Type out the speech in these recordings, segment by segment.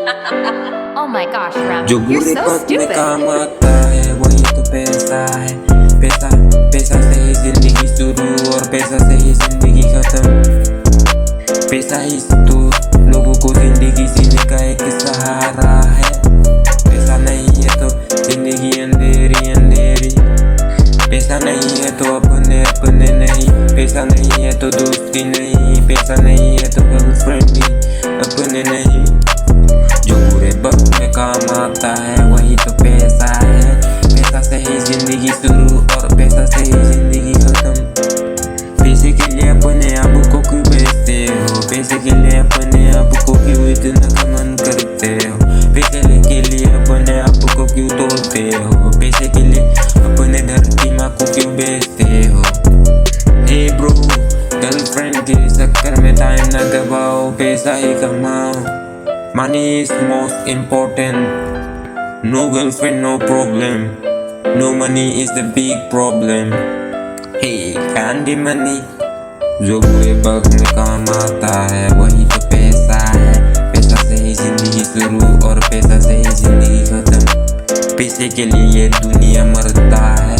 Oh my gosh, Rem, जो you're बुरे so वक्त में stupid. काम आता है वही तो पैसा है। पैसा पैसा से ही जिंदगी शुरू और पैसा से ही जिंदगी खत्म। पैसा ही तो लोगों को जिंदगी जीने का एक सहारा है। पैसा नहीं है तो जिंदगी अंधेरी अंधेरी। पैसा नहीं है तो अपने अपने नहीं। पैसा नहीं है तो दोस्ती नहीं। पैसा नहीं है तो गर्लफ्रेंड भी अपने नहीं। जो बुरे वक्त में काम आता है वही तो पैसा है। पैसा से ही जिंदगी शुरू और पैसा से ही जिंदगी खत्म। पैसे के लिए अपने आप को क्यों बेचते हो? पैसे के लिए अपने आप को क्यों इतना घमंड करते हो? पैसे के लिए अपने आप को क्यों तोड़ते हो? पैसे के लिए अपने धरती माँ को क्यों बेचते हो? हे ब्रो, गर्लफ्रेंड के चक्कर में टाइम न गवाओ, पैसा ही कमाओ। Money is most important. No girlfriend, no problem. No money is the big problem. Hey, candy money. जो बुरे वक्त में काम आता है वही तो पैसा है। पैसा से ही जिंदगी शुरू और पैसा से ही जिंदगी खत्म। पैसे के लिए ये दुनिया मरता है।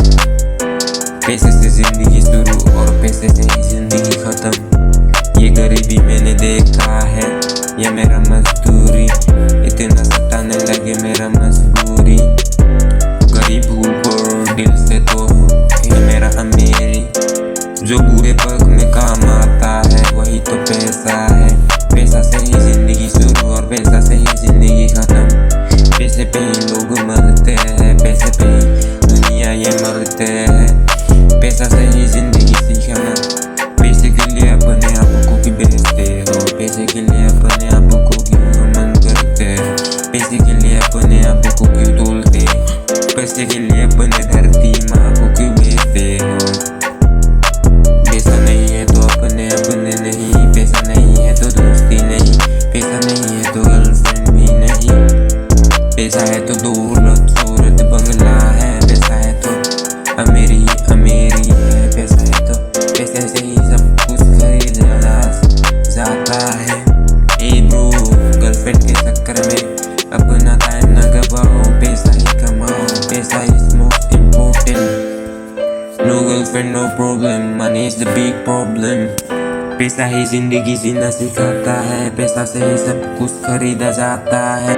पैसे से जिंदगी शुरू और पैसे से ही जिंदगी खत्म। ये गरीबी मैंने देखा है, ये मेरा मजदूरी। इतना सताने लगे मेरा मजबूरी। गरीब हूँ पर दिल से तो ये मेरा अमीरी। जो बुरे वक्त में काम आता है वही तो पैसा है। पैसा से ही जिंदगी शुरू और पैसा से ही जिंदगी खत्म। पैसे पे ही लोग मरते हैं, पैसे पे ही दुनिया ये मरते हैं। पैसा से ही जिंदगी सीखना। पैसे के लिए अपने आप को क्यों बेचते हो? पैसे के लिए अपने आप को क्यों मन करते हो? पैसे के लिए अपने आप को क्यों तोड़ते हो? पैसे के लिए अपने धरती माँ को क्यों बेचते हो? पैसा नहीं है तो अपने अपने नहीं। पैसा नहीं है तो दोस्ती नहीं। पैसा नहीं है तो गर्लफ्रेंड भी नहीं। पैसा है तो दौलत शोहरत बंगला है। पैसा है तो अमीरी अमीरी है। पैसा है तो पैसे से ही सब कुछ खरीदा जाता है। ए ब्रो, गर्लफ्रेंड के चक्कर में अपना टाइम न गवाओ, पैसा ही कमाओ। पैसा is most important. No girlfriend no problem, money is the big problem. पैसा ही जिंदगी जीना सिखाता है। पैसा से ही सब कुछ खरीदा जाता है।